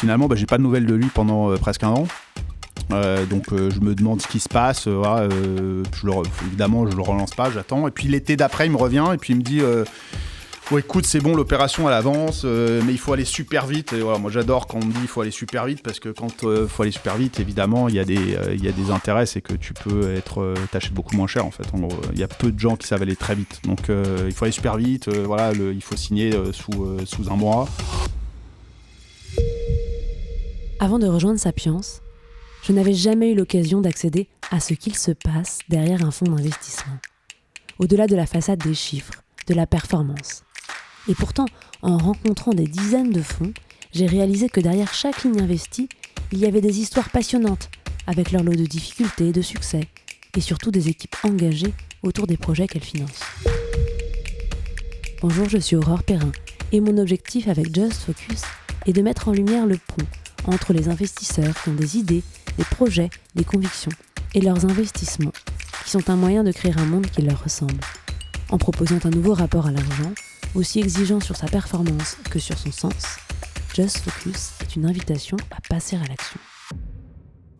finalement, j'ai pas de nouvelles de lui pendant presque un an. Donc je me demande ce qui se passe. Évidemment, je le relance pas, j'attends. Et puis l'été d'après, il me revient et puis il me dit écoute, c'est bon, l'opération elle avance, mais il faut aller super vite. Et voilà, moi j'adore quand on me dit il faut aller super vite parce que quand il faut aller super vite, évidemment, il y a des intérêts, c'est que tu peux t'achètes beaucoup moins cher en fait. En gros, il y a peu de gens qui savent aller très vite. Donc il faut aller super vite. Il faut signer sous un mois. Avant de rejoindre Sapiens, je n'avais jamais eu l'occasion d'accéder à ce qu'il se passe derrière un fonds d'investissement. Au-delà de la façade des chiffres, de la performance. Et pourtant, en rencontrant des dizaines de fonds, j'ai réalisé que derrière chaque ligne investie, il y avait des histoires passionnantes, avec leur lot de difficultés et de succès, et surtout des équipes engagées autour des projets qu'elles financent. Bonjour, je suis Aurore Perrin, et mon objectif avec Just Focus est de mettre en lumière le pont entre les investisseurs qui ont des idées, des projets, des convictions, et leurs investissements, qui sont un moyen de créer un monde qui leur ressemble. En proposant un nouveau rapport à l'argent, aussi exigeant sur sa performance que sur son sens, Just Focus est une invitation à passer à l'action.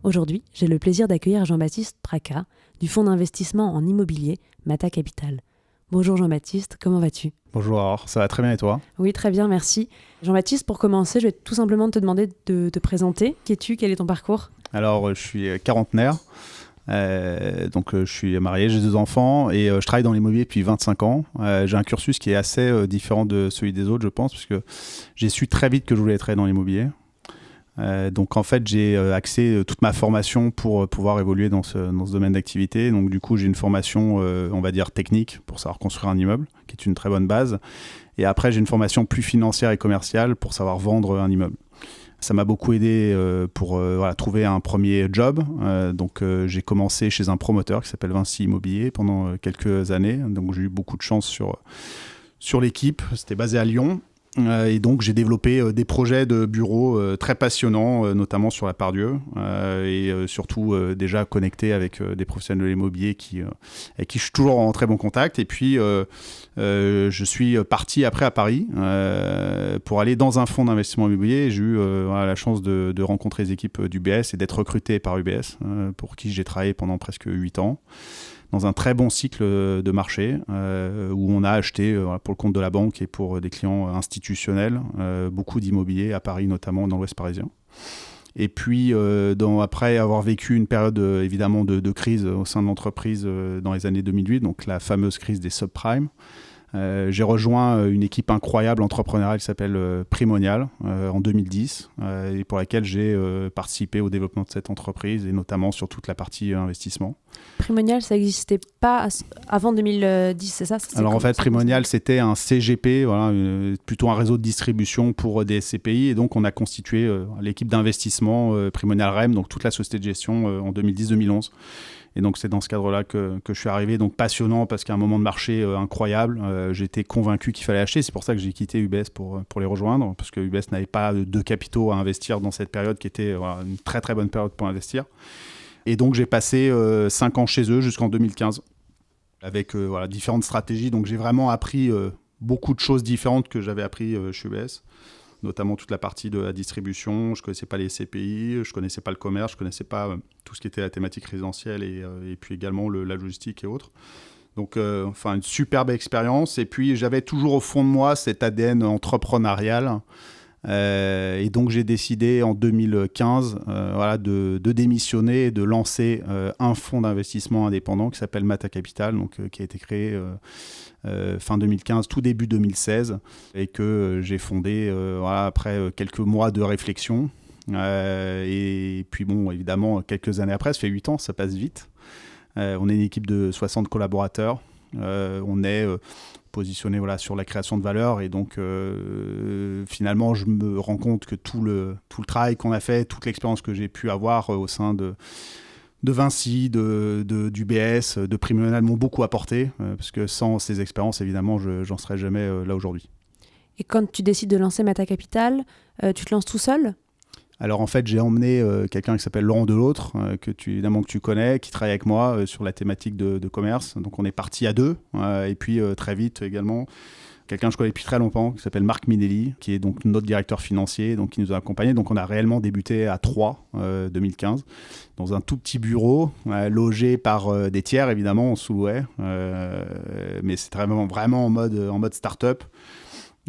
Aujourd'hui, j'ai le plaisir d'accueillir Jean-Baptiste Praca, du fonds d'investissement en immobilier Mata Capital. Bonjour Jean-Baptiste, comment vas-tu ? Bonjour Aurore, ça va très bien et toi ? Oui, très bien, merci. Jean-Baptiste, pour commencer, je vais tout simplement te demander de te présenter. Qui es-tu ? Quel est ton parcours ? Alors, je suis quarantenaire. Je suis marié, j'ai 2 enfants et je travaille dans l'immobilier depuis 25 ans. J'ai un cursus qui est assez différent de celui des autres, je pense, parce que j'ai su très vite que je voulais travailler dans l'immobilier. Donc en fait, j'ai axé toute ma formation pour pouvoir évoluer dans ce domaine d'activité. Donc du coup, j'ai une formation, on va dire technique, pour savoir construire un immeuble, qui est une très bonne base. Et après, j'ai une formation plus financière et commerciale pour savoir vendre un immeuble. Ça m'a beaucoup aidé pour trouver un premier job. J'ai commencé chez un promoteur qui s'appelle Vinci Immobilier pendant quelques années. Donc j'ai eu beaucoup de chance sur l'équipe. C'était basé à Lyon. Et donc j'ai développé des projets de bureaux très passionnants, notamment sur la Part-Dieu, et surtout déjà connecté avec des professionnels de l'immobilier avec qui je suis toujours en très bon contact. Et puis je suis parti après à Paris pour aller dans un fonds d'investissement immobilier. J'ai eu la chance de rencontrer les équipes d'UBS et d'être recruté par UBS, pour qui j'ai travaillé pendant presque 8 ans. Dans un très bon cycle de marché où on a acheté pour le compte de la banque et pour des clients institutionnels beaucoup d'immobilier à Paris, notamment dans l'Ouest parisien. Et puis, après avoir vécu une période évidemment de crise au sein de l'entreprise dans les années 2008, donc la fameuse crise des subprimes, j'ai rejoint une équipe incroyable entrepreneuriale qui s'appelle Primonial en 2010 et pour laquelle j'ai participé au développement de cette entreprise et notamment sur toute la partie investissement. Primonial, ça n'existait pas avant 2010, c'est ça ? Alors en fait, Primonial, c'était un CGP, plutôt un réseau de distribution pour des SCPI. Et donc, on a constitué l'équipe d'investissement Primonial REM, donc toute la société de gestion en 2010-2011. Et donc, c'est dans ce cadre-là que je suis arrivé. Donc, passionnant parce qu'à un moment de marché incroyable, j'étais convaincu qu'il fallait acheter. C'est pour ça que j'ai quitté UBS pour les rejoindre, parce que UBS n'avait pas de capitaux à investir dans cette période qui était une très, très bonne période pour investir. Et donc, j'ai passé 5 ans chez eux jusqu'en 2015 avec différentes stratégies. Donc, j'ai vraiment appris beaucoup de choses différentes que j'avais appris chez UBS, notamment toute la partie de la distribution. Je ne connaissais pas les CPI, je ne connaissais pas le commerce, je ne connaissais pas tout ce qui était la thématique résidentielle et puis également la logistique et autres. Donc, une superbe expérience. Et puis, j'avais toujours au fond de moi cet ADN entrepreneurial. Et donc, j'ai décidé en 2015 de démissionner et de lancer un fonds d'investissement indépendant qui s'appelle Mata Capital, qui a été créé fin 2015, tout début 2016, et que j'ai fondé après quelques mois de réflexion. Et puis, évidemment, quelques années après, ça fait 8 ans, ça passe vite. On est une équipe de 60 collaborateurs. On est positionné sur la création de valeur et donc finalement je me rends compte que tout le travail qu'on a fait, toute l'expérience que j'ai pu avoir au sein de Vinci, d'UBS, de Primonial m'ont beaucoup apporté parce que sans ces expériences évidemment j'en serais jamais là aujourd'hui. Et quand tu décides de lancer Mata Capital, tu te lances tout seul ? Alors en fait, j'ai emmené quelqu'un qui s'appelle Laurent Delautre, que tu connais, qui travaille avec moi sur la thématique de commerce. Donc on est parti à 2 et puis très vite également, quelqu'un que je connais depuis très longtemps, qui s'appelle Marc Minelli, qui est donc notre directeur financier, donc qui nous a accompagnés. Donc on a réellement débuté à 3, 2015, dans un tout petit bureau, logé par des tiers, évidemment, on sous-louait. Mais c'est vraiment en mode start-up.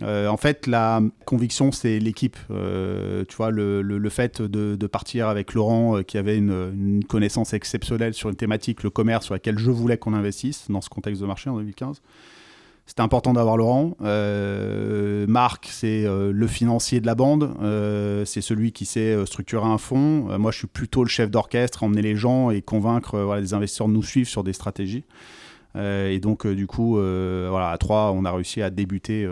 En fait, la conviction, c'est l'équipe. Tu vois, le fait de partir avec Laurent, qui avait une connaissance exceptionnelle sur une thématique, le commerce, sur laquelle je voulais qu'on investisse dans ce contexte de marché en 2015. C'était important d'avoir Laurent. Marc, c'est le financier de la bande. C'est celui qui sait structurer un fonds. Moi, je suis plutôt le chef d'orchestre, emmener les gens et convaincre les investisseurs de nous suivre sur des stratégies. Et donc, du coup, à 3, on a réussi à débuter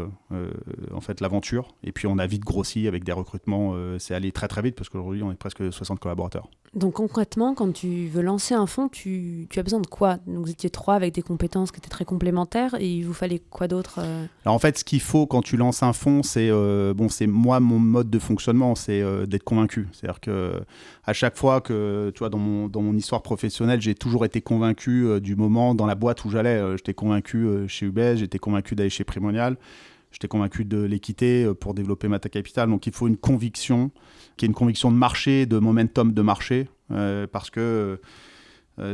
en fait, l'aventure. Et puis, on a vite grossi avec des recrutements. C'est allé très, très vite parce qu'aujourd'hui, on est presque 60 collaborateurs. Donc, concrètement, quand tu veux lancer un fonds, tu as besoin de quoi? Donc, vous étiez 3 avec des compétences qui étaient très complémentaires. Et il vous fallait quoi d'autre? Alors, en fait, ce qu'il faut quand tu lances un fonds, c'est moi, mon mode de fonctionnement, c'est d'être convaincu. C'est-à-dire qu'à chaque fois que, tu vois, dans mon histoire professionnelle, j'ai toujours été convaincu du moment dans la boîte où j'allais. J'étais convaincu chez UBS, j'étais convaincu d'aller chez Primonial, j'étais convaincu de l'équité pour développer Mata Capital. Donc il faut une conviction, qui est une conviction de marché, de momentum de marché, parce que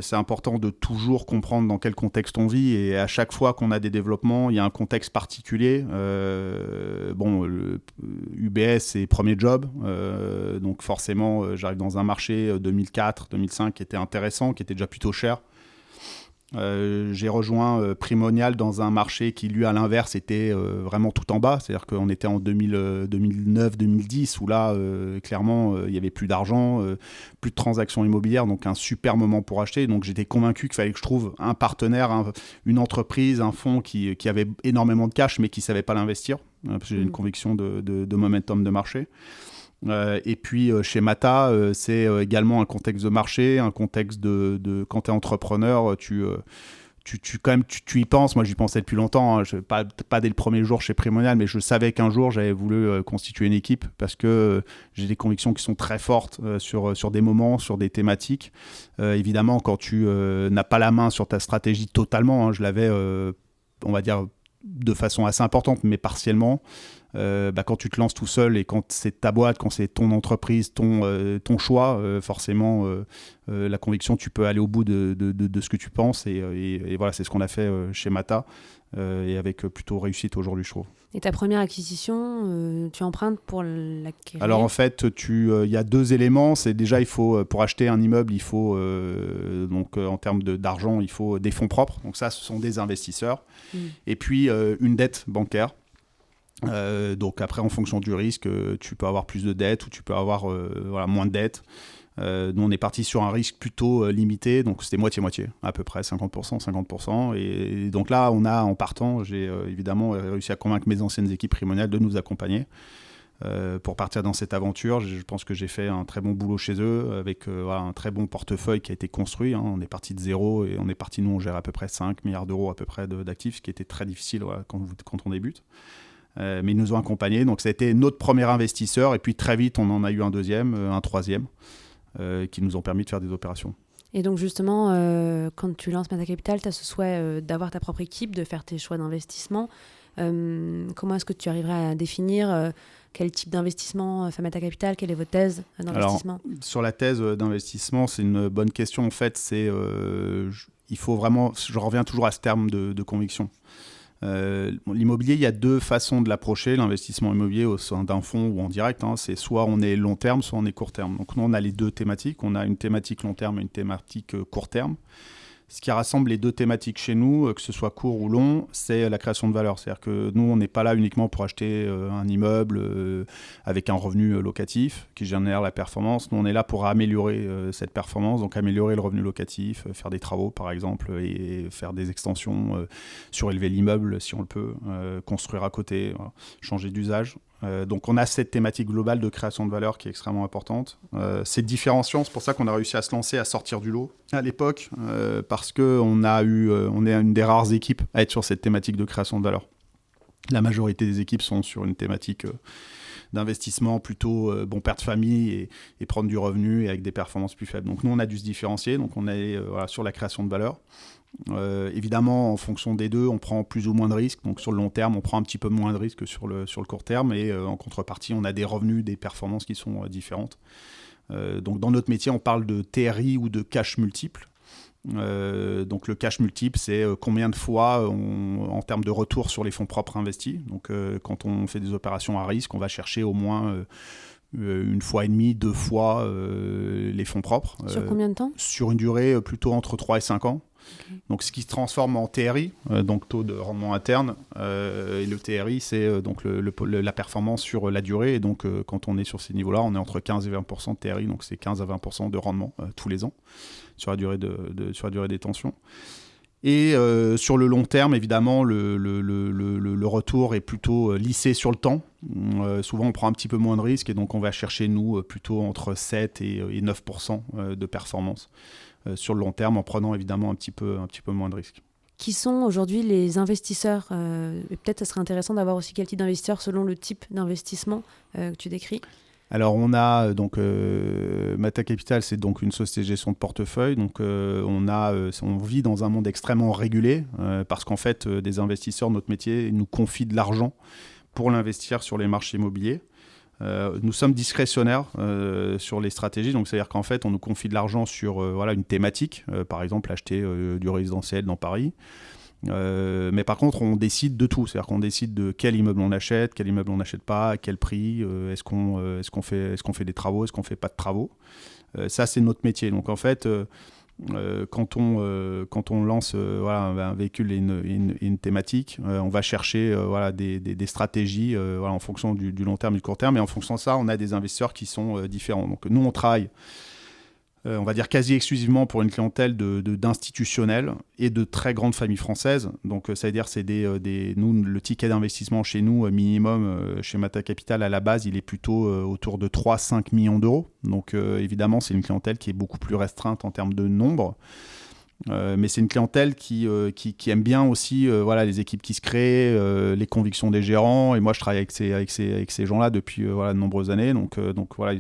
c'est important de toujours comprendre dans quel contexte on vit. Et à chaque fois qu'on a des développements, il y a un contexte particulier. UBS, c'est premier job. Donc forcément, j'arrive dans un marché 2004-2005 qui était intéressant, qui était déjà plutôt cher. J'ai rejoint Primonial dans un marché qui, lui, à l'inverse, était vraiment tout en bas. C'est-à-dire qu'on était en 2009-2010, où là, clairement, il n'y avait plus d'argent, plus de transactions immobilières, donc un super moment pour acheter. Donc j'étais convaincu qu'il fallait que je trouve un partenaire, une entreprise, un fonds qui avait énormément de cash, mais qui ne savait pas l'investir. Parce que j'ai une conviction de momentum de marché. Et puis chez Mata, c'est également un contexte de marché, un contexte de quand tu es entrepreneur, tu y penses. Moi, j'y pensais depuis longtemps, hein. Pas dès le premier jour chez Primonial, mais je savais qu'un jour, j'avais voulu constituer une équipe parce que j'ai des convictions qui sont très fortes sur des moments, sur des thématiques. Évidemment, quand tu n'as pas la main sur ta stratégie totalement, hein, je l'avais, on va dire, de façon assez importante, mais partiellement. Quand tu te lances tout seul et quand c'est ta boîte, quand c'est ton entreprise, ton choix, forcément, la conviction, tu peux aller au bout de ce que tu penses. Et voilà, c'est ce qu'on a fait chez Mata, et avec plutôt réussite aujourd'hui, je trouve. Et ta première acquisition, tu empruntes pour l'acquérir? Alors en fait, il y a 2 éléments. C'est déjà, il faut, pour acheter un immeuble, il faut, en termes d'argent, il faut des fonds propres. Donc ça, ce sont des investisseurs. Et puis, une dette bancaire. Donc après, en fonction du risque, tu peux avoir plus de dettes ou tu peux avoir moins de dettes. Nous, on est parti sur un risque plutôt limité, donc c'était moitié-moitié, à peu près 50%. Et donc là, en partant, j'ai évidemment réussi à convaincre mes anciennes équipes Primonial de nous accompagner pour partir dans cette aventure. Je pense que j'ai fait un très bon boulot chez eux, avec un très bon portefeuille qui a été construit. Hein. On est parti de zéro et nous, on gère à peu près 5 milliards d'euros à peu près d'actifs, ce qui était très difficile quand on débute. Mais ils nous ont accompagnés, donc ça a été notre premier investisseur, et puis très vite on en a eu un deuxième, un troisième, qui nous ont permis de faire des opérations. Et donc justement, quand tu lances Mata Capital, tu as ce souhait d'avoir ta propre équipe, de faire tes choix d'investissement. Comment est-ce que tu arriverais à définir quel type d'investissement fait Mata Capital? Quelle est votre thèse d'investissement? Alors, sur la thèse d'investissement, c'est une bonne question. En fait, il faut vraiment, je reviens toujours à ce terme de conviction. L'immobilier, il y a 2 façons de l'approcher, l'investissement immobilier au sein d'un fonds ou en direct, hein. C'est soit on est long terme, soit on est court terme. Donc nous, on a les 2 thématiques. On a une thématique long terme et une thématique court terme. Ce qui rassemble les 2 thématiques chez nous, que ce soit court ou long, c'est la création de valeur. C'est-à-dire que nous, on n'est pas là uniquement pour acheter un immeuble avec un revenu locatif qui génère la performance. Nous, on est là pour améliorer cette performance, donc améliorer le revenu locatif, faire des travaux par exemple, et faire des extensions, surélever l'immeuble si on le peut, construire à côté, voilà, changer d'usage. Donc on a cette thématique globale de création de valeur qui est extrêmement importante. C'est différenciant, c'est pour ça qu'on a réussi à se lancer, à sortir du lot à l'époque, parce qu'on est une des rares équipes à être sur cette thématique de création de valeur. La majorité des équipes sont sur une thématique d'investissement plutôt bon père de famille et prendre du revenu et avec des performances plus faibles. Donc nous, on a dû se différencier. Donc on est sur la création de valeur. Évidemment, en fonction des deux, on prend plus ou moins de risques. Donc sur le long terme, on prend un petit peu moins de risques que sur le court terme. Et en contrepartie, on a des revenus, des performances qui sont différentes. Donc dans notre métier, on parle de TRI ou de cash multiple. Donc le cash multiple, c'est combien de fois en termes de retour sur les fonds propres investis. Donc quand on fait des opérations à risque, on va chercher au moins une fois et demie, 2 fois les fonds propres. Sur combien de temps ? Sur une durée plutôt entre 3 et 5 ans. Okay. Donc ce qui se transforme en TRI, donc taux de rendement interne, et le TRI, c'est donc la performance sur la durée. Et donc quand on est sur ces niveaux-là, on est entre 15 et 20% de TRI, donc c'est 15 à 20% de rendement tous les ans sur la durée sur la durée des tensions. Et sur le long terme, évidemment, le retour est plutôt lissé sur le temps. Souvent, on prend un petit peu moins de risques et donc on va chercher, nous, plutôt entre 7 et 9% de performance sur le long terme, en prenant évidemment un petit peu moins de risques. Qui sont aujourd'hui les investisseurs et peut-être ça serait intéressant d'avoir aussi quel type d'investisseurs selon le type d'investissement que tu décris. Alors on a donc Mata Capital, c'est donc une société de gestion de portefeuille. Donc on vit dans un monde extrêmement régulé parce qu'en fait des investisseurs, notre métier, nous confient de l'argent pour l'investir sur les marchés immobiliers. Nous sommes discrétionnaires sur les stratégies, donc c'est-à-dire qu'en fait on nous confie de l'argent sur une thématique, par exemple acheter du résidentiel dans Paris. Mais par contre, on décide de tout. C'est-à-dire qu'on décide de quel immeuble on achète, quel immeuble on n'achète pas, à quel prix, est-ce qu'on fait des travaux, est-ce qu'on ne fait pas de travaux. Ça, c'est notre métier. Donc en fait, quand on lance un véhicule et une thématique, on va chercher des stratégies en fonction du long terme et du court terme. Et en fonction de ça, on a des investisseurs qui sont différents. Donc nous, on travaille on va dire quasi exclusivement pour une clientèle d'institutionnels et de très grandes familles françaises. Donc, ça veut dire c'est nous, le ticket d'investissement chez nous, minimum, chez Mata Capital, à la base, il est plutôt autour de 3-5 millions d'euros. Donc, évidemment, c'est une clientèle qui est beaucoup plus restreinte en termes de nombre. Mais c'est une clientèle qui aime bien aussi les équipes qui se créent, les convictions des gérants. Et moi, je travaille avec ces gens-là depuis de nombreuses années. Donc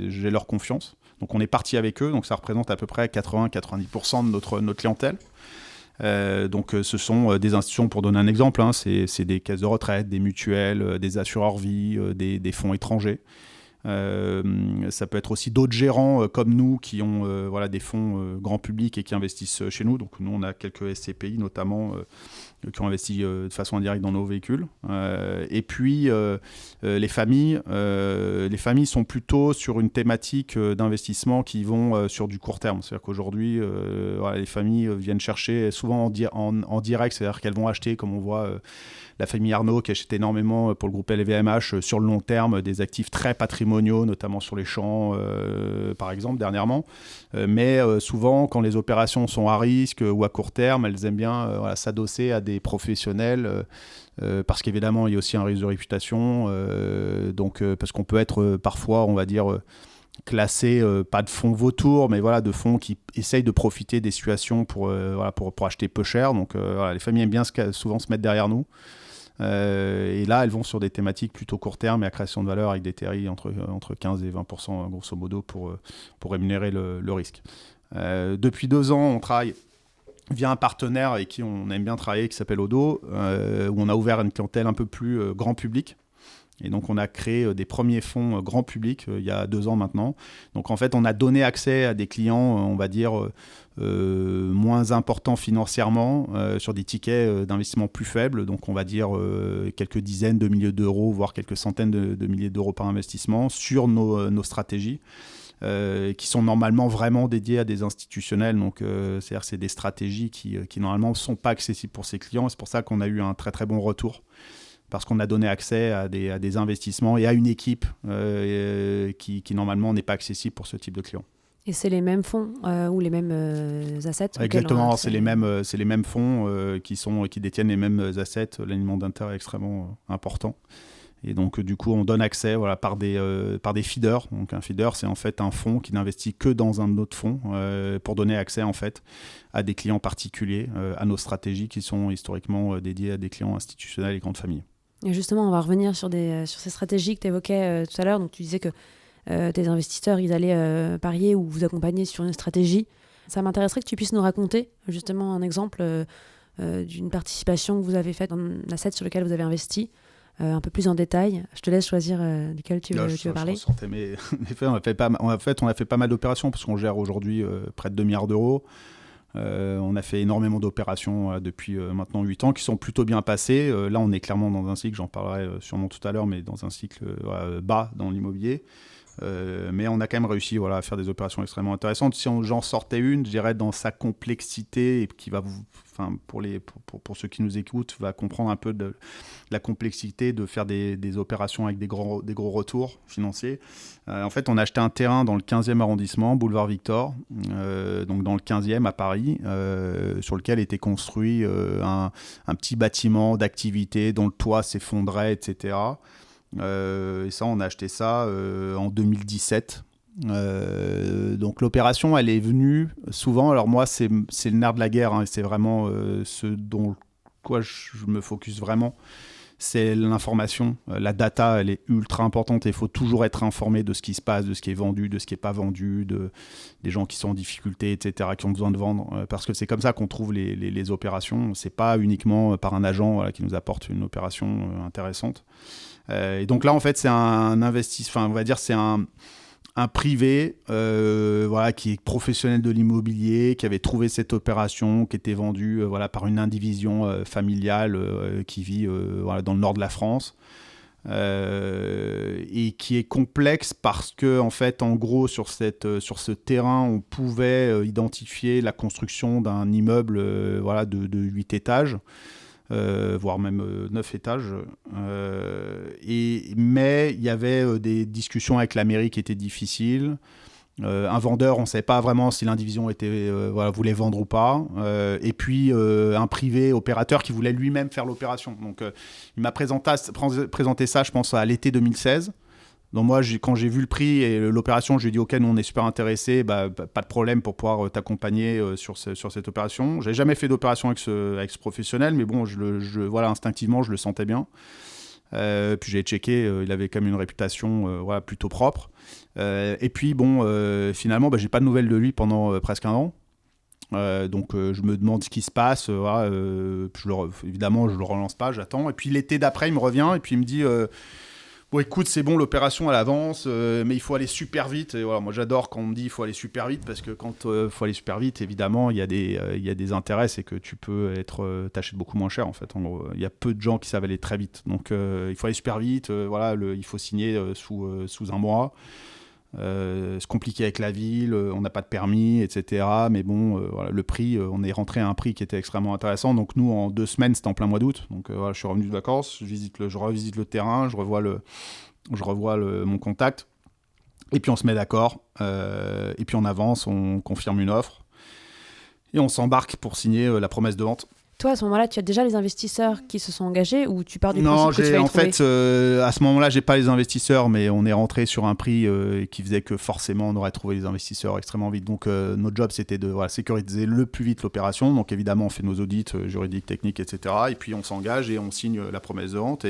j'ai leur confiance. Donc on est parti avec eux, donc ça représente à peu près 80-90% de notre clientèle. Donc ce sont des institutions, pour donner un exemple, c'est des caisses de retraite, des mutuelles, des assureurs vie, des fonds étrangers. Ça peut être aussi d'autres gérants comme nous qui ont des fonds grand public et qui investissent chez nous. Donc nous on a quelques SCPI notamment qui ont investi de façon indirecte dans nos véhicules. Et puis les familles sont plutôt sur une thématique d'investissement qui vont sur du court terme. C'est-à-dire qu'aujourd'hui les familles viennent chercher souvent en direct, c'est-à-dire qu'elles vont acheter, comme on voit la famille Arnaud qui achète énormément pour le groupe LVMH sur le long terme des actifs très patrimoniaux, notamment sur les champs par exemple dernièrement. Mais souvent quand les opérations sont à risque ou à court terme, elles aiment bien s'adosser à des professionnels parce qu'évidemment il y a aussi un risque de réputation parce qu'on peut être parfois on va dire classé, pas de fonds vautours, mais de fonds qui essayent de profiter des situations pour acheter peu cher. Donc les familles aiment bien souvent se mettre derrière nous. Et là, elles vont sur des thématiques plutôt court terme et à création de valeur avec des TRI entre 15 et 20% grosso modo pour rémunérer le risque. Depuis 2 ans, on travaille via un partenaire avec qui on aime bien travailler qui s'appelle Odo, où on a ouvert une clientèle un peu plus grand public. Et donc, on a créé des premiers fonds grand public il y a 2 ans maintenant. Donc, en fait, on a donné accès à des clients, on va dire, moins importants financièrement, sur des tickets d'investissement plus faibles. Donc, on va dire quelques dizaines de milliers d'euros, voire quelques centaines de milliers d'euros par investissement sur nos stratégies. Qui sont normalement vraiment dédiées à des institutionnels. Donc, c'est-à-dire que c'est des stratégies qui normalement ne sont pas accessibles pour ces clients. C'est pour ça qu'on a eu un très, très bon retour. Parce qu'on a donné accès à des investissements et à une équipe qui normalement n'est pas accessible pour ce type de clients. Et c'est les mêmes fonds ou les mêmes assets? Exactement, c'est les mêmes fonds qui détiennent les mêmes assets. L'alignement d'intérêt est extrêmement important. Et donc, du coup, on donne accès par des feeders. Donc, un feeder, c'est en fait un fonds qui n'investit que dans un autre fonds pour donner accès en fait à des clients particuliers, à nos stratégies qui sont historiquement dédiées à des clients institutionnels et grandes familles. Et justement, on va revenir sur ces stratégies que tu évoquais tout à l'heure. Donc, tu disais que tes investisseurs, ils allaient parier ou vous accompagner sur une stratégie. Ça m'intéresserait que tu puisses nous raconter justement un exemple d'une participation que vous avez faite dans un asset sur lequel vous avez investi, un peu plus en détail. Je te laisse choisir duquel tu veux parler. Je ressentais mes faits. On a fait pas mal d'opérations parce qu'on gère aujourd'hui près de 2 milliards d'euros. On a fait énormément d'opérations depuis maintenant 8 ans qui sont plutôt bien passées. Là, on est clairement dans un cycle, j'en parlerai sûrement tout à l'heure, mais dans un cycle bas dans l'immobilier. Mais on a quand même réussi à faire des opérations extrêmement intéressantes. Si j'en sortais une, je dirais dans sa complexité, et qui va pour ceux qui nous écoutent, va comprendre un peu de la complexité de faire des opérations avec des gros retours financiers. En fait, on a acheté un terrain dans le 15e arrondissement, boulevard Victor, donc dans le 15e à Paris, sur lequel était construit un petit bâtiment d'activité dont le toit s'effondrait, etc. Et ça, on a acheté ça en 2017. Donc l'opération, elle est venue souvent. Alors moi, c'est le nerf de la guerre, et c'est vraiment ce dont quoi je me focus vraiment. C'est l'information. La data, elle est ultra importante et il faut toujours être informé de ce qui se passe, de ce qui est vendu, de ce qui n'est pas vendu, des gens qui sont en difficulté, etc., qui ont besoin de vendre. Parce que c'est comme ça qu'on trouve les opérations. Ce n'est pas uniquement par un agent qui nous apporte une opération intéressante. Et donc là, en fait, c'est un investissement, on va dire, c'est un privé qui est professionnel de l'immobilier, qui avait trouvé cette opération, qui était vendue par une indivision familiale qui vit dans le nord de la France. Et qui est complexe parce que, en fait, en gros, sur ce terrain, on pouvait identifier la construction d'un immeuble de 8 étages. Voire même 9 étages. Mais il y avait des discussions avec la mairie qui étaient difficiles. Un vendeur, on ne savait pas vraiment si l'indivision voulait vendre ou pas. Et puis un privé opérateur qui voulait lui-même faire l'opération. Donc il m'a présenté ça, je pense, à l'été 2016. Donc moi, quand j'ai vu le prix et l'opération, je lui ai dit « Ok, nous on est super intéressés, pas de problème pour pouvoir t'accompagner sur cette opération. » Je n'avais jamais fait d'opération avec ce professionnel, mais bon, instinctivement, je le sentais bien. Puis j'ai checké, il avait quand même une réputation plutôt propre. Et puis finalement, j'ai pas de nouvelles de lui pendant presque un an. Donc je me demande ce qui se passe. Évidemment, je le relance pas, j'attends. Et puis l'été d'après, il me revient et puis il me dit bon, écoute, c'est bon, l'opération elle avance, mais il faut aller super vite. Et voilà, moi j'adore quand on me dit il faut aller super vite, parce que quand il faut aller super vite, évidemment, il y a des intérêts, c'est que tu peux t'achètes beaucoup moins cher en fait. En gros, il y a peu de gens qui savent aller très vite, donc il faut aller super vite. Il faut signer sous un mois. C'est compliqué avec la ville, on n'a pas de permis, etc. Mais bon, le prix, on est rentré à un prix qui était extrêmement intéressant. Donc nous, en 2 semaines, c'était en plein mois d'août. Donc je suis revenu de vacances, je revisite le terrain, je revois mon contact. Et puis on se met d'accord. Et puis on avance, on confirme une offre. Et on s'embarque pour signer la promesse de vente. Toi, à ce moment-là, tu as déjà les investisseurs qui se sont engagés, ou tu pars du principe que tu vas y trouver ? En fait, à ce moment-là, j'ai pas les investisseurs, mais on est rentré sur un prix qui faisait que forcément, on aurait trouvé les investisseurs extrêmement vite. Donc, notre job, c'était de sécuriser le plus vite l'opération. Donc, évidemment, on fait nos audits juridiques, techniques, etc. Et puis, on s'engage et on signe la promesse de vente.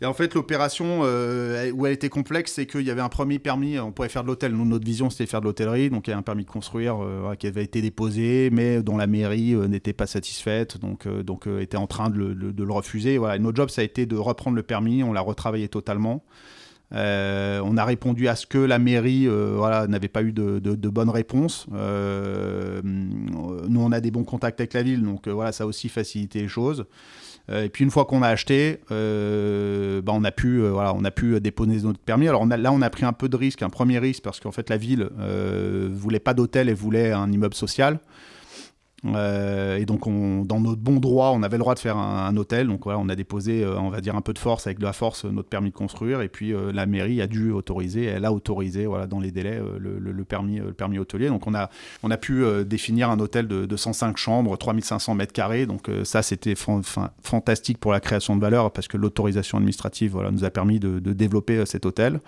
Et en fait, l'opération où elle était complexe, c'est qu'il y avait un premier permis, on pouvait faire de l'hôtel. Nous, notre vision, c'était de faire de l'hôtellerie. Donc, il y a un permis de construire qui avait été déposé, mais dont la mairie n'était pas satisfaite, donc était en train de le refuser. Et notre job, ça a été de reprendre le permis. On l'a retravaillé totalement. On a répondu à ce que la mairie n'avait pas eu de bonne réponse. Nous, on a des bons contacts avec la ville, donc ça a aussi facilité les choses. Et puis une fois qu'on a acheté, on a pu déposer notre permis. Alors on a pris un peu de risque, un premier risque, parce qu'en fait la ville voulait pas d'hôtel et voulait un immeuble social. Et donc dans notre bon droit, on avait le droit de faire un hôtel. Donc on a déposé, on va dire un peu de force, avec de la force, notre permis de construire. Et puis la mairie a dû autoriser, elle a autorisé dans les délais le permis hôtelier. Donc on a pu définir un hôtel de 105 chambres, 3500 mètres carrés. Donc ça, c'était fantastique pour la création de valeur, parce que l'autorisation administrative nous a permis de développer cet hôtel.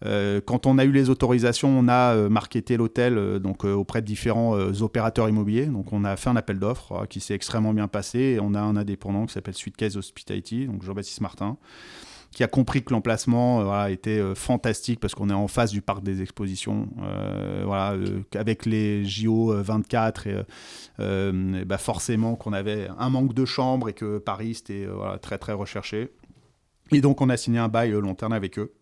Quand on a eu les autorisations, on a marketé l'hôtel auprès de différents opérateurs immobiliers. Donc on a fait un appel d'offres qui s'est extrêmement bien passé. Et on a un indépendant qui s'appelle Suitcase Hospitality, donc Jean-Baptiste Martin, qui a compris que l'emplacement était fantastique parce qu'on est en face du parc des expositions. Avec les JO 24, forcément qu'on avait un manque de chambres et que Paris, c'était très, très recherché. Et donc, on a signé un bail long terme avec eux.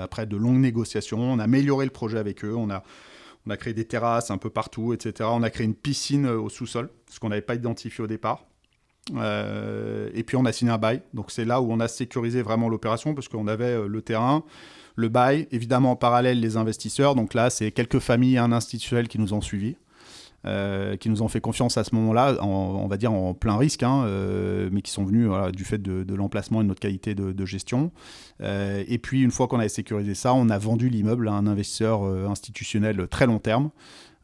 Après de longues négociations, on a amélioré le projet avec eux. On a créé des terrasses un peu partout, etc. On a créé une piscine au sous-sol, ce qu'on n'avait pas identifié au départ. Et puis on a signé un bail, donc c'est là où on a sécurisé vraiment l'opération parce qu'on avait le terrain, le bail, évidemment en parallèle les investisseurs, donc là c'est quelques familles et un institutionnel qui nous ont suivis, qui nous ont fait confiance à ce moment-là, on va dire en plein risque, mais qui sont venus du fait de l'emplacement et de notre qualité de gestion. Et puis une fois qu'on avait sécurisé ça, on a vendu l'immeuble à un investisseur institutionnel très long terme.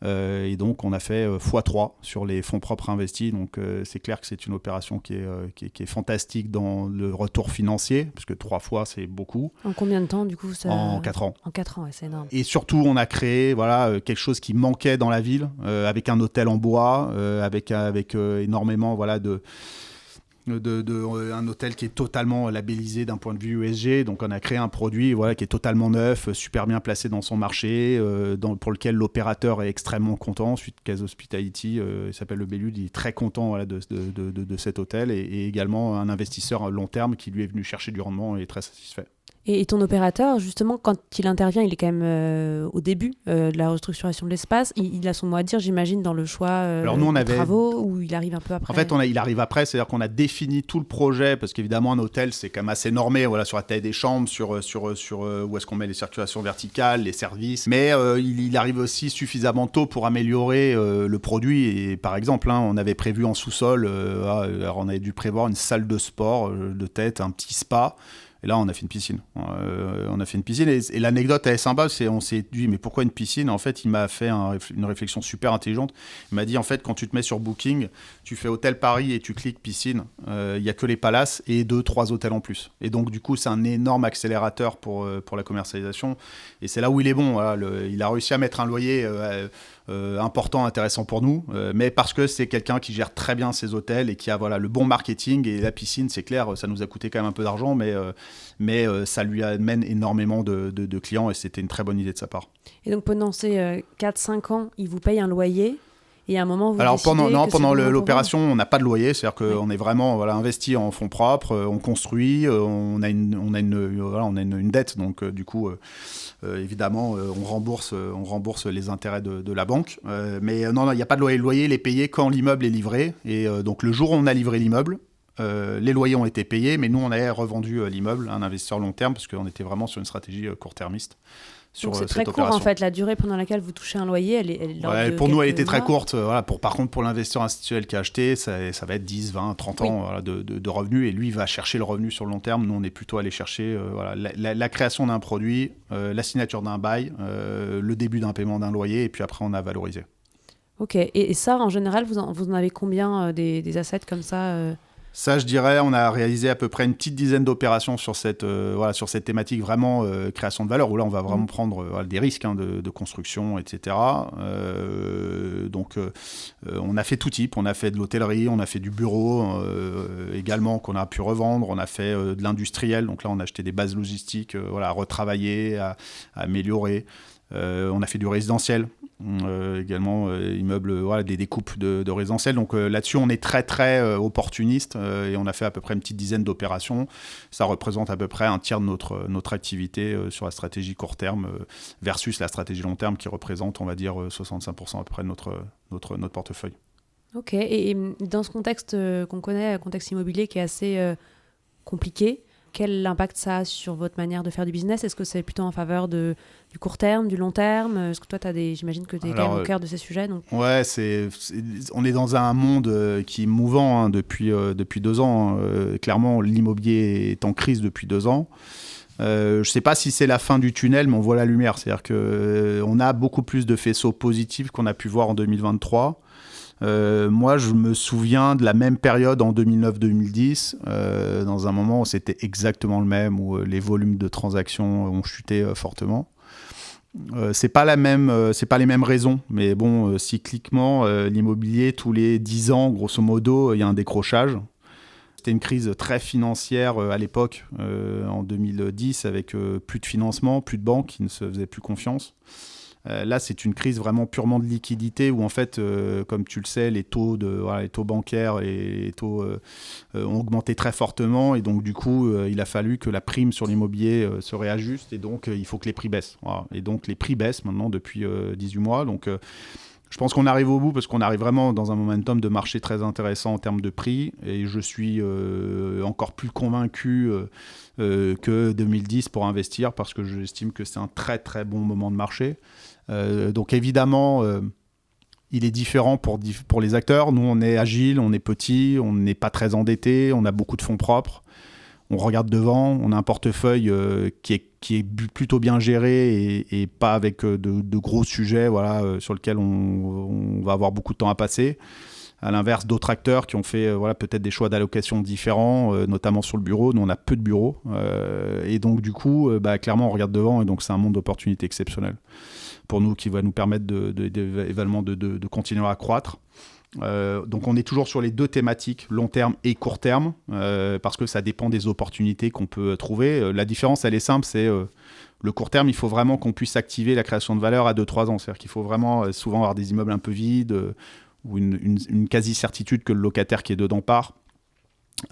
Et donc on a fait x3 sur les fonds propres investis, donc c'est clair que c'est une opération qui est fantastique dans le retour financier, parce que 3 fois c'est beaucoup. En combien de temps du coup ça... En 4 ans. En 4 ans, ouais, c'est énorme. Et surtout on a créé quelque chose qui manquait dans la ville, avec un hôtel en bois, avec énormément un hôtel qui est totalement labellisé d'un point de vue ESG. Donc on a créé un produit qui est totalement neuf, super bien placé dans son marché, pour lequel l'opérateur est extrêmement content. Suitcase Hospitality, il s'appelle le Bellude, il est très content de cet hôtel, et également un investisseur long terme qui lui est venu chercher du rendement et est très satisfait. Et ton opérateur, justement, quand il intervient, il est quand même au début de la restructuration de l'espace. Il a son mot à dire, j'imagine, dans le choix des travaux, ou il arrive un peu après? En fait, il arrive après, c'est-à-dire qu'on a défini tout le projet, parce qu'évidemment, un hôtel, c'est quand même assez normé, sur la taille des chambres, sur où est-ce qu'on met les circulations verticales, les services. Mais il arrive aussi suffisamment tôt pour améliorer le produit. Et par exemple, on avait prévu en sous-sol, alors on avait dû prévoir une salle de sport de tête, un petit spa. Et là, on a fait une piscine. Et l'anecdote, elle est sympa. On s'est dit, mais pourquoi une piscine? En fait, il m'a fait une réflexion super intelligente. Il m'a dit, en fait, quand tu te mets sur Booking, tu fais Hôtel Paris et tu cliques piscine. Il n'y a que les palaces et 2-3 hôtels en plus. Et donc, du coup, c'est un énorme accélérateur pour la commercialisation. Et c'est là où il est bon. Il a réussi à mettre un loyer important, intéressant pour nous, mais parce que c'est quelqu'un qui gère très bien ses hôtels et qui a le bon marketing. Et la piscine, c'est clair, ça nous a coûté quand même un peu d'argent, mais ça lui amène énormément de clients, et c'était une très bonne idée de sa part. Et donc pendant ces 4-5 ans, il vous paye un loyer, et à un moment vous pendant l'opération, on n'a pas de loyer, c'est-à-dire qu'on est vraiment investi en fonds propres, on construit, on a une dette, donc du coup évidemment on rembourse les intérêts de la banque, mais non, il n'y a pas de loyer. Le loyer il est payé quand l'immeuble est livré, et donc le jour où on a livré l'immeuble, les loyers ont été payés, mais nous on avait revendu l'immeuble à un investisseur long terme, parce qu'on était vraiment sur une stratégie court-termiste. Donc c'est très court en fait, la durée pendant laquelle vous touchez un loyer, elle est pour nous elle était très courte. Par contre, pour l'investisseur institutionnel qui a acheté, ça va être 10, 20, 30 ans de revenus, et lui il va chercher le revenu sur le long terme. Nous on est plutôt allé chercher la création d'un produit, la signature d'un bail, le début d'un paiement d'un loyer, et puis après on a valorisé. Ok, et ça en général vous en avez combien des assets comme ça Ça, je dirais, on a réalisé à peu près une petite dizaine d'opérations sur cette thématique vraiment création de valeur, où là, on va vraiment prendre des risques de construction, etc. On a fait tout type. On a fait de l'hôtellerie, on a fait du bureau également qu'on a pu revendre. On a fait de l'industriel. Donc là, on a acheté des bases logistiques à retravailler, à améliorer. On a fait du résidentiel, également immeubles, des découpes de résidentiel. Donc là-dessus, on est très très opportuniste, et on a fait à peu près une petite dizaine d'opérations. Ça représente à peu près un tiers de notre activité sur la stratégie court terme versus la stratégie long terme, qui représente, on va dire, 65% à peu près de notre portefeuille. Ok, et dans ce contexte qu'on connaît, contexte immobilier qui est assez compliqué, quel impact ça a sur votre manière de faire du business? Est-ce que c'est plutôt en faveur du court terme, du long terme? Est-ce que toi, j'imagine que tu es quand même au cœur de ces sujets, donc... Ouais, on est dans un monde qui est mouvant depuis 2 ans. Clairement, l'immobilier est en crise depuis 2 ans. Je ne sais pas si c'est la fin du tunnel, mais on voit la lumière. C'est-à-dire qu'on a beaucoup plus de faisceaux positifs qu'on a pu voir en 2023. Moi, je me souviens de la même période en 2009-2010, dans un moment où c'était exactement le même, où les volumes de transactions ont chuté fortement. C'est pas les mêmes raisons, mais bon, cycliquement, l'immobilier, tous les 10 ans, grosso modo, il y a un décrochage. C'était une crise très financière à l'époque, en 2010, avec plus de financement, plus de banques qui ne se faisaient plus confiance. Là, c'est une crise vraiment purement de liquidité où, en fait, comme tu le sais, les taux bancaires et les taux ont augmenté très fortement. Et donc, du coup, il a fallu que la prime sur l'immobilier se réajuste. Et donc, il faut que les prix baissent. Voilà. Et donc, les prix baissent maintenant depuis 18 mois. Donc, je pense qu'on arrive au bout parce qu'on arrive vraiment dans un momentum de marché très intéressant en termes de prix. Et je suis encore plus convaincu que 2010 pour investir parce que j'estime que c'est un très, très bon moment de marché. Donc évidemment, il est différent pour les acteurs. Nous, on est agile, on est petit, on n'est pas très endetté, on a beaucoup de fonds propres. On regarde devant, on a un portefeuille qui est plutôt bien géré et pas avec de gros sujets sur lesquels on va avoir beaucoup de temps à passer. À l'inverse d'autres acteurs qui ont fait peut-être des choix d'allocation différents, notamment sur le bureau. Nous, on a peu de bureaux. Et donc, du coup, clairement, on regarde devant. Et donc, c'est un monde d'opportunités exceptionnel pour nous qui va nous permettre de continuer à croître. Donc, on est toujours sur les deux thématiques, long terme et court terme, parce que ça dépend des opportunités qu'on peut trouver. La différence, elle est simple, c'est le court terme, il faut vraiment qu'on puisse activer la création de valeur à 2-3 ans. C'est-à-dire qu'il faut vraiment souvent avoir des immeubles un peu vides, ou une quasi-certitude que le locataire qui est dedans part.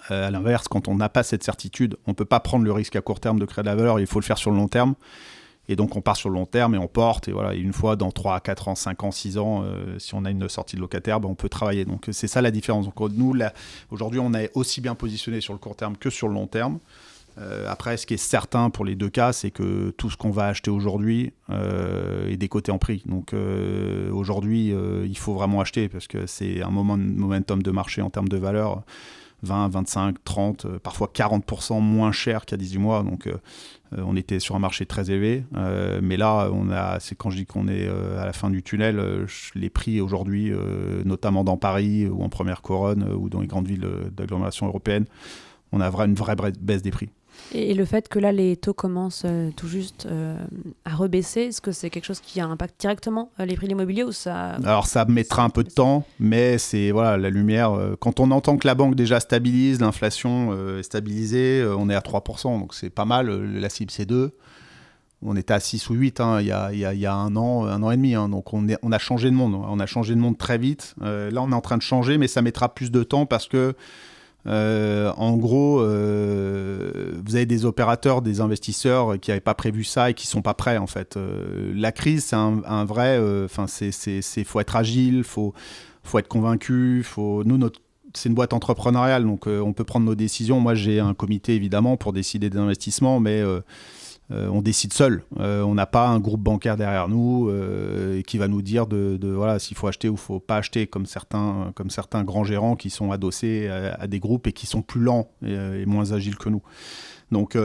À l'inverse, quand on n'a pas cette certitude, on ne peut pas prendre le risque à court terme de créer de la valeur, il faut le faire sur le long terme. Et donc, on part sur le long terme et on porte. Et voilà, une fois dans 3, 4 ans, 5 ans, 6 ans, si on a une sortie de locataire, on peut travailler. Donc, c'est ça la différence. Donc, nous, aujourd'hui, on est aussi bien positionné sur le court terme que sur le long terme. Après, ce qui est certain pour les deux cas, c'est que tout ce qu'on va acheter aujourd'hui est décoté en prix. Donc aujourd'hui, il faut vraiment acheter parce que c'est un momentum de marché en termes de valeur, 20, 25, 30, parfois 40% moins cher qu'il y a 18 mois. Donc on était sur un marché très élevé. Mais là, c'est quand je dis qu'on est à la fin du tunnel, les prix aujourd'hui, notamment dans Paris ou en première couronne ou dans les grandes villes d'agglomération européenne, on a une vraie baisse des prix. Et le fait que là, les taux commencent tout juste à rebaisser, est-ce que c'est quelque chose qui impacte directement les prix de l'immobilier ou ça... Alors, ça mettra un peu de temps, mais c'est la lumière. Quand on entend que la banque déjà stabilise, l'inflation est stabilisée, on est à 3%, donc c'est pas mal. La cible, c'est 2. On était à 6 ou 8 il y a un an et demi. Donc, on a changé de monde. On a changé de monde très vite. Là, on est en train de changer, mais ça mettra plus de temps parce que en gros, vous avez des opérateurs, des investisseurs qui n'avaient pas prévu ça et qui ne sont pas prêts en fait. La crise, c'est un vrai. Faut être agile, faut être convaincu. C'est une boîte entrepreneuriale, donc on peut prendre nos décisions. Moi, j'ai un comité évidemment pour décider des investissements, mais on décide seul. On n'a pas un groupe bancaire derrière nous qui va nous dire s'il faut acheter ou il ne faut pas acheter, comme certains grands gérants qui sont adossés à des groupes et qui sont plus lents et moins agiles que nous. Donc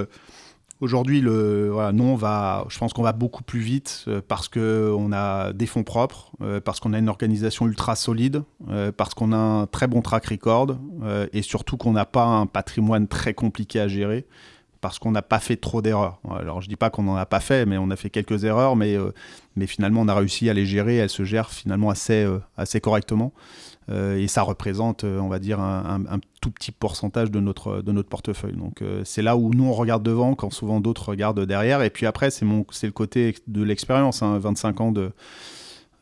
aujourd'hui, nous, je pense qu'on va beaucoup plus vite parce qu'on a des fonds propres, parce qu'on a une organisation ultra solide, parce qu'on a un très bon track record et surtout qu'on n'a pas un patrimoine très compliqué à gérer. Parce qu'on n'a pas fait trop d'erreurs. Alors, je ne dis pas qu'on n'en a pas fait, mais on a fait quelques erreurs, mais finalement, on a réussi à les gérer. Elles se gèrent finalement assez correctement. Et ça représente, on va dire, un tout petit pourcentage de notre portefeuille. Donc, c'est là où nous, on regarde devant, quand souvent d'autres regardent derrière. Et puis après, c'est le côté de l'expérience. 25 ans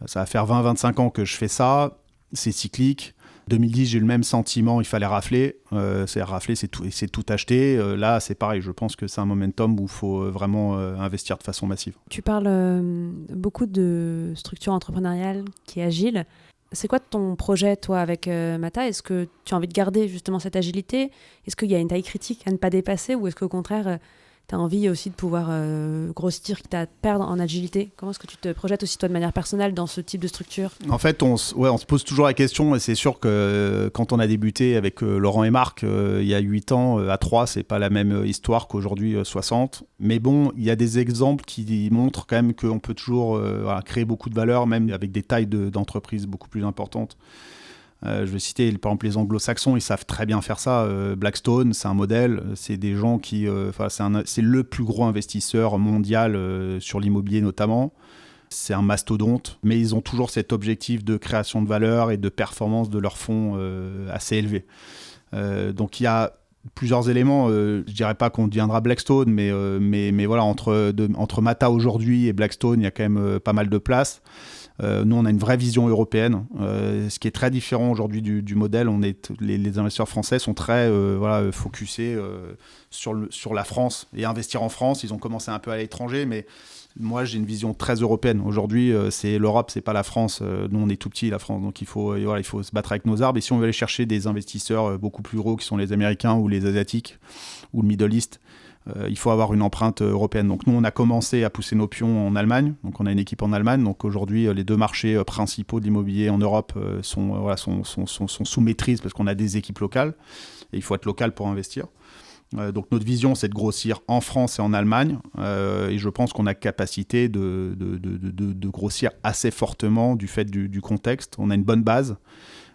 ça va faire 20-25 ans que je fais ça. C'est cyclique. 2010, j'ai eu le même sentiment, il fallait rafler. Rafler, c'est tout acheter. Là, c'est pareil, je pense que c'est un momentum où il faut vraiment investir de façon massive. Tu parles beaucoup de structure entrepreneuriale qui est agile. C'est quoi ton projet, toi, avec Mata ? Est-ce que tu as envie de garder justement cette agilité ? Est-ce qu'il y a une taille critique à ne pas dépasser ? Ou est-ce qu'au contraire, tu as envie aussi de pouvoir grossir, quitte à perdre en agilité ? Comment est-ce que tu te projettes aussi toi de manière personnelle dans ce type de structure ? En fait, on se pose toujours la question, et c'est sûr que quand on a débuté avec Laurent et Marc, il y a 8 ans, à 3, c'est pas la même histoire qu'aujourd'hui, 60. Mais bon, il y a des exemples qui montrent quand même qu'on peut toujours créer beaucoup de valeur, même avec des tailles d'entreprises beaucoup plus importantes. Je vais citer par exemple les anglo-saxons, ils savent très bien faire ça. Blackstone, c'est un modèle, c'est des gens qui... c'est le plus gros investisseur mondial sur l'immobilier notamment. C'est un mastodonte, mais ils ont toujours cet objectif de création de valeur et de performance de leurs fonds assez élevé. Donc il y a plusieurs éléments. Je dirais pas qu'on deviendra Blackstone, mais voilà, entre Mata aujourd'hui et Blackstone, il y a quand même pas mal de place. Nous, on a une vraie vision européenne, ce qui est très différent aujourd'hui du modèle. Les investisseurs français sont très focusés sur la France et investir en France. Ils ont commencé un peu à l'étranger, mais moi, j'ai une vision très européenne. Aujourd'hui, c'est l'Europe, c'est pas la France. Nous, on est tout petit, la France, donc il faut se battre avec nos arbres. Et si on veut aller chercher des investisseurs beaucoup plus gros, qui sont les Américains ou les Asiatiques ou le Middle East, il faut avoir une empreinte européenne. Donc nous, on a commencé à pousser nos pions en Allemagne. Donc on a une équipe en Allemagne. Donc aujourd'hui, les 2 marchés principaux de l'immobilier en Europe sont sous maîtrise parce qu'on a des équipes locales. Et il faut être local pour investir. Donc notre vision, c'est de grossir en France et en Allemagne. Et je pense qu'on a capacité de grossir assez fortement du fait du contexte. On a une bonne base.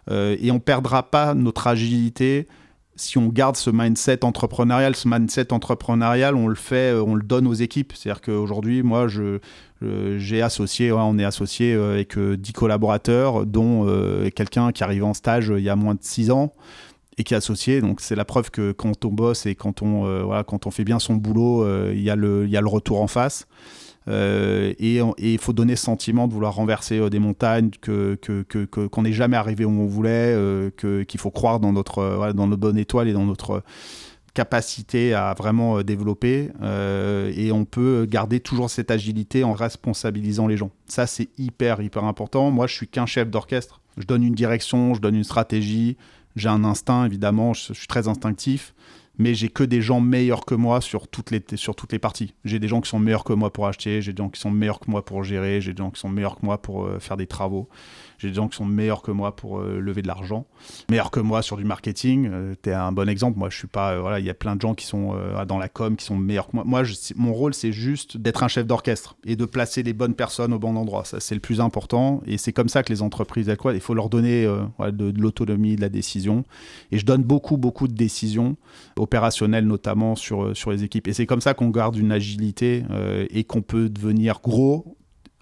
Et on ne perdra pas notre agilité si on garde ce mindset entrepreneurial. Ce mindset entrepreneurial, on le donne aux équipes. C'est-à-dire qu'aujourd'hui, moi, on est associé avec 10 collaborateurs, dont quelqu'un qui arrive en stage il y a moins de 6 ans et qui est associé. Donc c'est la preuve que quand on bosse et quand on fait bien son boulot, il y a le retour en face. Et il faut donner ce sentiment de vouloir renverser des montagnes, qu'on n'est jamais arrivé où on voulait, qu'il faut croire dans notre bonne étoile et dans notre capacité à vraiment développer. Et on peut garder toujours cette agilité en responsabilisant les gens. Ça, c'est hyper important. Moi, je suis qu'un chef d'orchestre. Je donne une direction, je donne une stratégie. J'ai un instinct, évidemment, je suis très instinctif. Mais j'ai que des gens meilleurs que moi sur toutes les parties. J'ai des gens qui sont meilleurs que moi pour acheter, j'ai des gens qui sont meilleurs que moi pour gérer, j'ai des gens qui sont meilleurs que moi pour faire des travaux, j'ai des gens qui sont meilleurs que moi pour lever de l'argent, meilleurs que moi sur du marketing. T'es un bon exemple. Moi, je suis pas... il y a plein de gens qui sont dans la com, qui sont meilleurs que moi. Moi, mon rôle, c'est juste d'être un chef d'orchestre et de placer les bonnes personnes au bon endroit. Ça, c'est le plus important. Et c'est comme ça que les entreprises, il faut leur donner de l'autonomie, de la décision. Et je donne beaucoup de décisions opérationnel notamment sur les équipes. Et c'est comme ça qu'on garde une agilité et qu'on peut devenir gros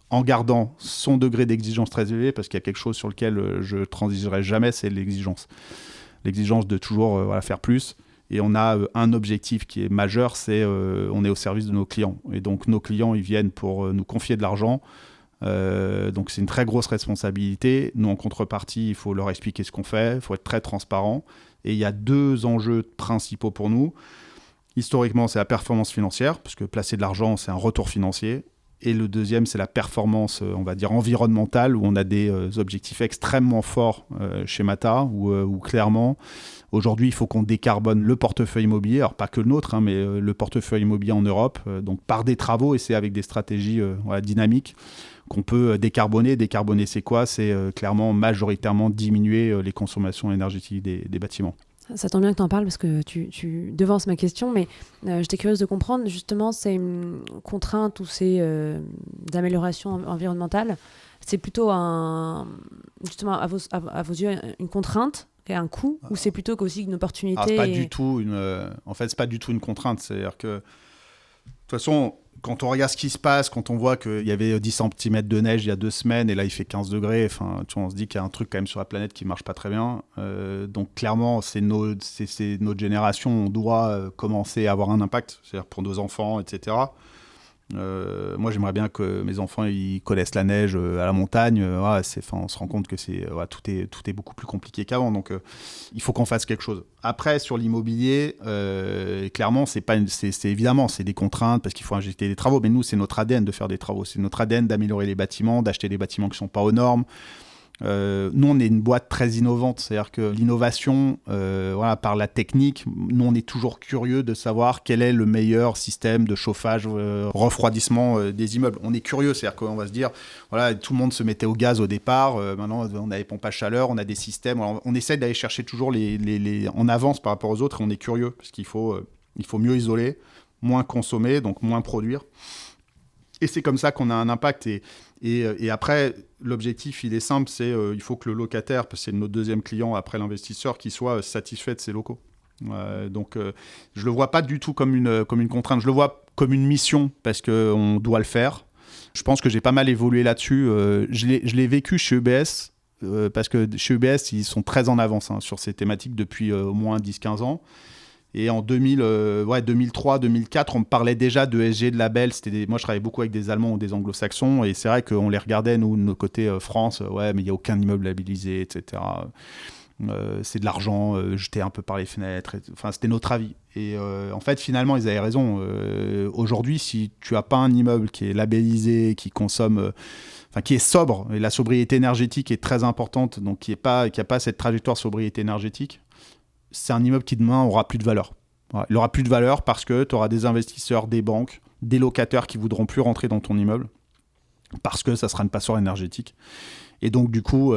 en gardant son degré d'exigence très élevé, parce qu'il y a quelque chose sur lequel je ne transigerai jamais, c'est l'exigence. L'exigence de toujours faire plus. Et on a un objectif qui est majeur, c'est on est au service de nos clients. Et donc nos clients, ils viennent pour nous confier de l'argent. Donc c'est une très grosse responsabilité. Nous, en contrepartie, il faut leur expliquer ce qu'on fait, il faut être très transparent. Et il y a 2 enjeux principaux pour nous. Historiquement, c'est la performance financière, parce que placer de l'argent, c'est un retour financier. Et le deuxième, c'est la performance, on va dire, environnementale, où on a des objectifs extrêmement forts chez Mata, où clairement, aujourd'hui, il faut qu'on décarbone le portefeuille immobilier, alors pas que le nôtre, mais le portefeuille immobilier en Europe, donc par des travaux, et c'est avec des stratégies dynamiques qu'on peut décarboner. Décarboner, c'est quoi ? C'est clairement, majoritairement, diminuer les consommations énergétiques des bâtiments. Ça tombe bien que tu en parles parce que tu devances ma question, mais j'étais curieuse de comprendre justement ces contraintes ou ces améliorations environnementales. C'est plutôt justement à vos yeux une contrainte et un coût, ou c'est plutôt aussi une opportunité? C'est pas du tout en fait, c'est pas du tout une contrainte. C'est-à-dire que de toute façon, quand on regarde ce qui se passe, quand on voit qu'il y avait 10 cm de neige il y a 2 semaines et là il fait 15 degrés, enfin, on se dit qu'il y a un truc quand même sur la planète qui marche pas très bien. Donc clairement, c'est notre génération, on doit commencer à avoir un impact, c'est-à-dire pour nos enfants, etc. Moi, j'aimerais bien que mes enfants ils connaissent la neige à la montagne. On se rend compte que tout est beaucoup plus compliqué qu'avant. Donc, il faut qu'on fasse quelque chose. Après, sur l'immobilier, clairement, c'est évidemment, c'est des contraintes parce qu'il faut injecter des travaux. Mais nous, c'est notre ADN de faire des travaux. C'est notre ADN d'améliorer les bâtiments, d'acheter des bâtiments qui ne sont pas aux normes. Nous, on est une boîte très innovante, c'est-à-dire que l'innovation, par la technique, nous, on est toujours curieux de savoir quel est le meilleur système de chauffage, refroidissement des immeubles. On est curieux, c'est-à-dire qu'on va se dire, tout le monde se mettait au gaz au départ, maintenant on a des pompes à chaleur, on a des systèmes, on essaie d'aller chercher toujours en avance par rapport aux autres, et on est curieux, parce qu'il faut mieux isoler, moins consommer, donc moins produire. Et c'est comme ça qu'on a un impact. Et après, l'objectif, il est simple, c'est il faut que le locataire, parce que c'est notre deuxième client après l'investisseur, qu'il soit satisfait de ses locaux. Donc, je ne le vois pas du tout comme une contrainte. Je le vois comme une mission, parce qu'on doit le faire. Je pense que j'ai pas mal évolué là-dessus. Je l'ai vécu chez UBS, parce que chez UBS, ils sont très en avance sur ces thématiques depuis au moins 10-15 ans. Et en 2003, 2004, on me parlait déjà de ESG, de labels. Moi, je travaillais beaucoup avec des Allemands ou des Anglo-Saxons. Et c'est vrai qu'on les regardait, nous, de notre côté France. Ouais, mais il n'y a aucun immeuble labellisé, etc. C'est de l'argent jeté un peu par les fenêtres. Enfin, c'était notre avis. Et en fait, finalement, ils avaient raison. Aujourd'hui, si tu n'as pas un immeuble qui est labellisé, qui consomme... qui est sobre, et la sobriété énergétique est très importante, donc qui n'a pas cette trajectoire sobriété énergétique, c'est un immeuble qui demain aura plus de valeur. Voilà. Il aura plus de valeur parce que tu auras des investisseurs, des banques, des locataires qui voudront plus rentrer dans ton immeuble parce que ça sera une passoire énergétique. Et donc, du coup,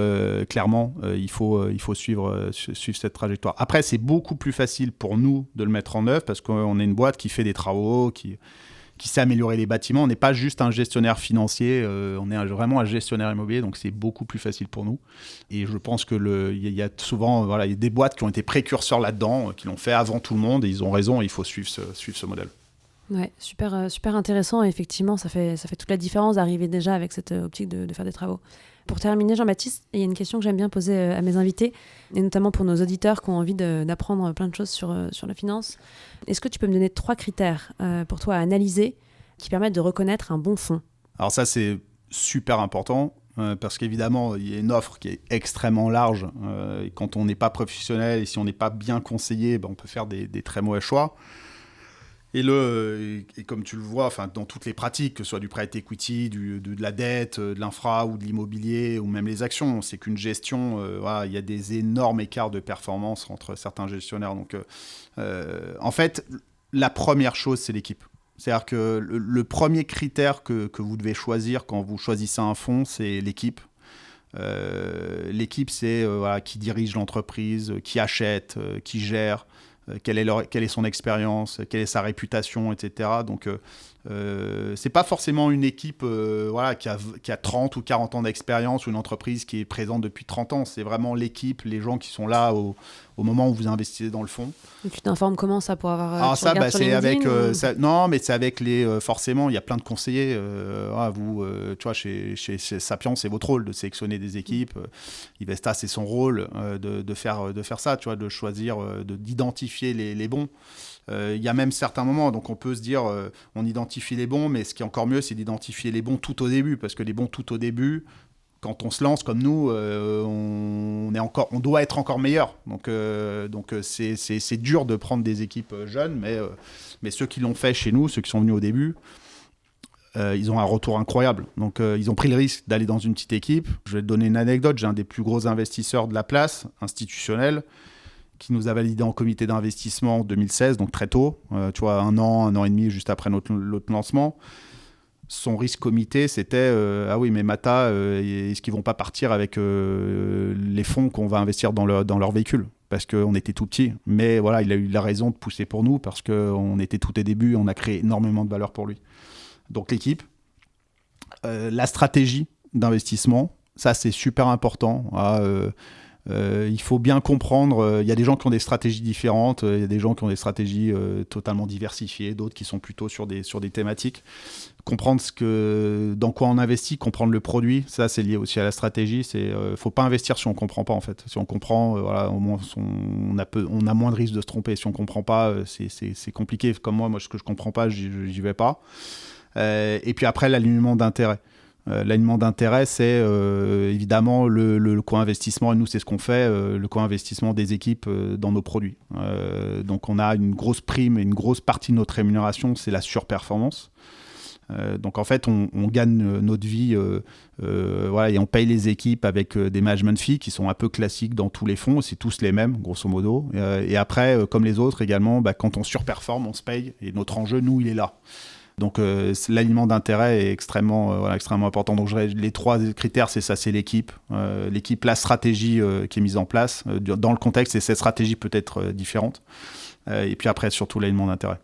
clairement, il faut suivre cette trajectoire. Après, c'est beaucoup plus facile pour nous de le mettre en œuvre parce qu'on est une boîte qui fait des travaux, qui sait améliorer les bâtiments. On n'est pas juste un gestionnaire financier, on est vraiment un gestionnaire immobilier, donc c'est beaucoup plus facile pour nous. Et je pense qu'il y a souvent il y a des boîtes qui ont été précurseurs là-dedans, qui l'ont fait avant tout le monde, et ils ont raison, et il faut suivre ce modèle. Ouais, super intéressant. Et effectivement, ça fait toute la différence d'arriver déjà avec cette optique de faire des travaux. Pour terminer, Jean-Baptiste, il y a une question que j'aime bien poser à mes invités, et notamment pour nos auditeurs qui ont envie d'apprendre plein de choses sur la finance. Est-ce que tu peux me donner 3 critères pour toi à analyser qui permettent de reconnaître un bon fonds ? Alors ça, c'est super important parce qu'évidemment, il y a une offre qui est extrêmement large. Et quand on n'est pas professionnel et si on n'est pas bien conseillé, on peut faire des très mauvais choix. Et comme tu le vois, dans toutes les pratiques, que ce soit du private equity, de la dette, de l'infra ou de l'immobilier, ou même les actions, c'est qu'une gestion, il y a des énormes écarts de performance entre certains gestionnaires. Donc, en fait, la première chose, c'est l'équipe. C'est-à-dire que le premier critère que vous devez choisir quand vous choisissez un fonds, c'est l'équipe. L'équipe, c'est qui dirige l'entreprise, qui achète, qui gère. Quelle est son expérience, quelle est sa réputation, etc. Donc, c'est pas forcément une équipe qui a 30 ou 40 ans d'expérience ou une entreprise qui est présente depuis 30 ans. C'est vraiment l'équipe, les gens qui sont là au moment où vous investissez dans le fonds. Et tu t'informes comment ça pour avoir... Alors ça, c'est avec... non, mais c'est avec les... forcément, il y a plein de conseillers. Tu vois, chez Sapiens, c'est votre rôle de sélectionner des équipes. Ivesta, c'est son rôle de faire ça, tu vois, de choisir, d'identifier les bons. Il y a même certains moments, donc on peut se dire, on identifie les bons, mais ce qui est encore mieux, c'est d'identifier les bons tout au début, parce que les bons tout au début, quand on se lance comme nous, on doit être encore meilleur. Donc c'est dur de prendre des équipes jeunes, mais ceux qui l'ont fait chez nous, ceux qui sont venus au début, ils ont un retour incroyable. Donc ils ont pris le risque d'aller dans une petite équipe. Je vais te donner une anecdote, j'ai un des plus gros investisseurs de la place, institutionnel, qui nous a validé en comité d'investissement en 2016, donc très tôt, tu vois, un an et demi juste après notre lancement. Son risque comité, c'était ah oui, mais Mata, est-ce qu'ils vont pas partir avec les fonds qu'on va investir dans leur véhicule ? Parce qu'on était tout petits. Mais voilà, il a eu la raison de pousser pour nous parce qu'on était tout au début, on a créé énormément de valeur pour lui. Donc l'équipe, la stratégie d'investissement, ça c'est super important. Il faut bien comprendre, il y a des gens qui ont des stratégies différentes, il y a des gens qui ont des stratégies totalement diversifiées, d'autres qui sont plutôt sur des thématiques. Comprendre dans quoi on investit, comprendre le produit, ça c'est lié aussi à la stratégie. Faut pas investir si on comprend pas en fait. Si on comprend, au moins on a moins de risques de se tromper. Si on comprend pas, c'est compliqué. Comme moi, ce que je comprends pas, j'y vais pas. Et puis après, l'alignement d'intérêt. L'alignement d'intérêt, c'est évidemment le co-investissement, et nous c'est ce qu'on fait, le co-investissement des équipes dans nos produits. Donc on a une grosse prime et une grosse partie de notre rémunération, c'est la surperformance. Donc en fait, on gagne notre vie et on paye les équipes avec des management fees qui sont un peu classiques dans tous les fonds, c'est tous les mêmes, grosso modo. Et après, comme les autres également, quand on surperforme, on se paye, et notre enjeu, nous, il est là. Donc l'alignement d'intérêt est extrêmement important. Donc les 3 critères, c'est ça, c'est l'équipe, la stratégie qui est mise en place dans le contexte, et cette stratégie peut être différente. Et puis après, surtout l'alignement d'intérêt.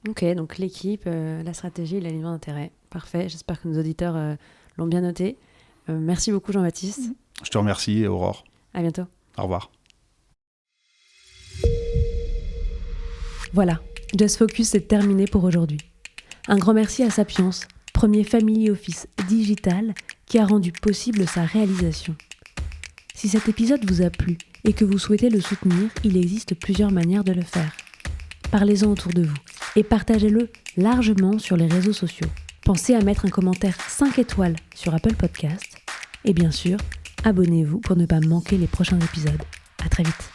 Ok, donc l'équipe, la stratégie, l'alignement d'intérêt. Parfait, j'espère que nos auditeurs l'ont bien noté. Merci beaucoup Jean-Baptiste. Je te remercie, Aurore. À bientôt. Au revoir. Voilà, Just Focus est terminé pour aujourd'hui. Un grand merci à Sapiens, premier family office digital qui a rendu possible sa réalisation. Si cet épisode vous a plu et que vous souhaitez le soutenir, il existe plusieurs manières de le faire. Parlez-en autour de vous et partagez-le largement sur les réseaux sociaux. Pensez à mettre un commentaire 5 étoiles sur Apple Podcasts et bien sûr, abonnez-vous pour ne pas manquer les prochains épisodes. À très vite.